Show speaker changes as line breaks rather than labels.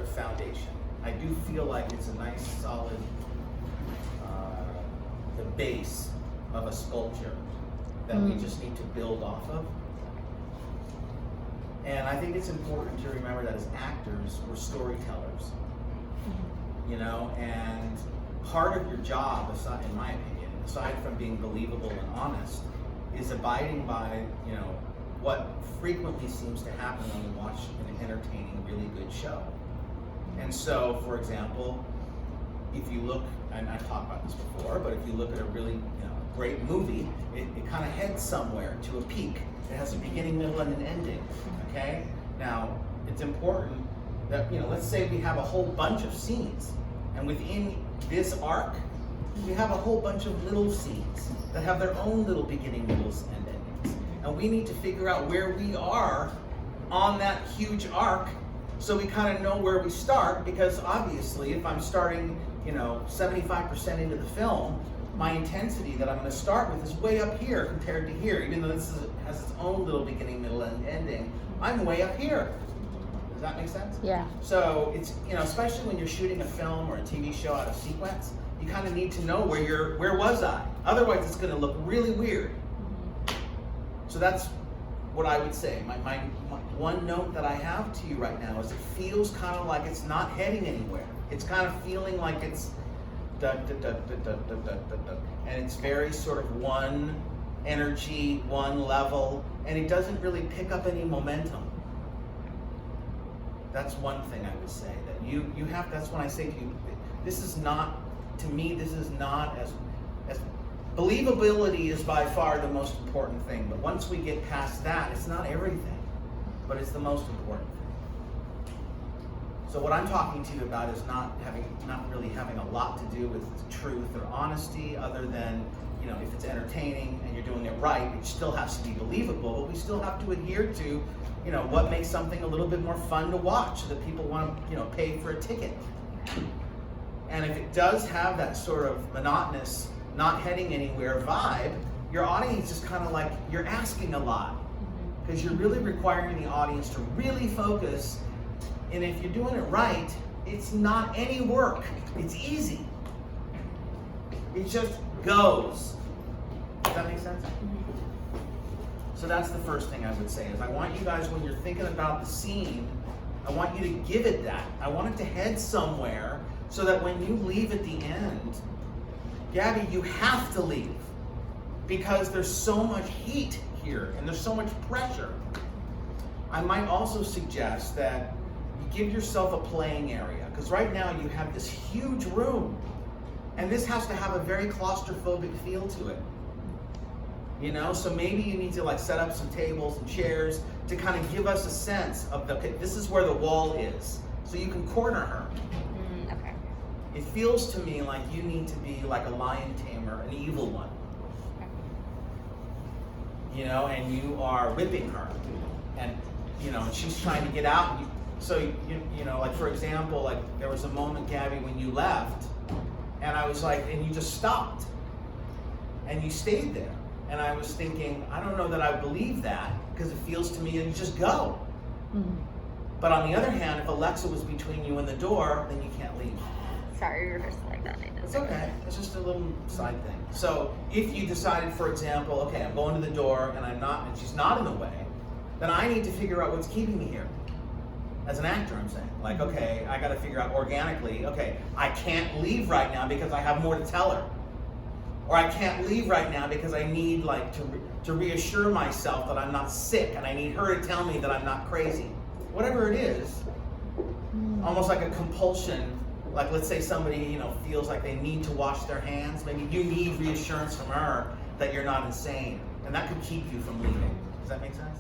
of foundation. I do feel like it's a nice, solid, the base of a sculpture that we just need to build off of. And I think it's important to remember that as actors, we're storytellers. You know, and part of your job, aside, in my opinion, aside from being believable and honest, is abiding by, you know, what frequently seems to happen when we watch an entertaining, really good show. And so, for example, if you look, and I've talked about this before, but if you look at a really, great movie, it kind of heads somewhere to a peak. It has a beginning, middle, and an ending, okay? Now, it's important that, let's say we have a whole bunch of scenes, and within this arc, we have a whole bunch of little scenes that have their own little beginning, middles, and endings. And we need to figure out where we are on that huge arc so we kind of know where we start, because obviously if I'm starting, 75% into the film, my intensity that I'm going to start with is way up here compared to here. Even though this has its own little beginning, middle, and ending, I'm way up here. Does that make sense?
Yeah.
So it's, especially when you're shooting a film or a TV show out of sequence, you kind of need to know where was I? Otherwise it's going to look really weird. So that's what I would say. My one note that I have to you right now is it feels kind of like it's not heading anywhere. It's kind of feeling like it's and it's very sort of one energy, one level, and it doesn't really pick up any momentum. That's one thing I would say, that you have, that's when I say to you, this is not, to me, this is not as believability is by far the most important thing, but once we get past that, it's not everything, but it's the most important thing. So what I'm talking to you about is not really having a lot to do with truth or honesty, other than, if it's entertaining and you're doing it right, it still has to be believable, but we still have to adhere to, what makes something a little bit more fun to watch so that people want to, pay for a ticket. And if it does have that sort of monotonous, not heading anywhere vibe, your audience is kind of like, you're asking a lot, because you're really requiring the audience to really focus. And if you're doing it right, it's not any work. It's easy. It just goes. Does that make sense? So that's the first thing I would say, is I want you guys, when you're thinking about the scene, I want you to give it that. I want it to head somewhere so that when you leave at the end, Gabby, you have to leave, because there's so much heat here and there's so much pressure. I might also suggest that you give yourself a playing area, because right now you have this huge room, and this has to have a very claustrophobic feel to it. So maybe you need to set up some tables and chairs to kind of give us a sense of, okay, this is where the wall is, so you can corner her.
Okay.
It feels to me like you need to be like a lion tamer, an evil one. And you are whipping her, and she's trying to get out. So for example, there was a moment, Gabby, when you left, and I was like, and you just stopped, and you stayed there, and I was thinking, I don't know that I believe that, because it feels to me that you just go. But on the other hand, if Alexa was between you and the door, then you can't leave.
Sorry, you're just like that.
It's okay. It's just a little side thing. So if you decided, for example, okay, I'm going to the door and she's not in the way, then I need to figure out what's keeping me here. As an actor, I'm saying, okay, I got to figure out organically, okay, I can't leave right now because I have more to tell her. Or I can't leave right now because I need to reassure myself that I'm not sick, and I need her to tell me that I'm not crazy. Whatever it is, almost like a compulsion. Like, let's say somebody, feels like they need to wash their hands. Maybe you need reassurance from her that you're not insane, and that could keep you from leaving. Does that make sense?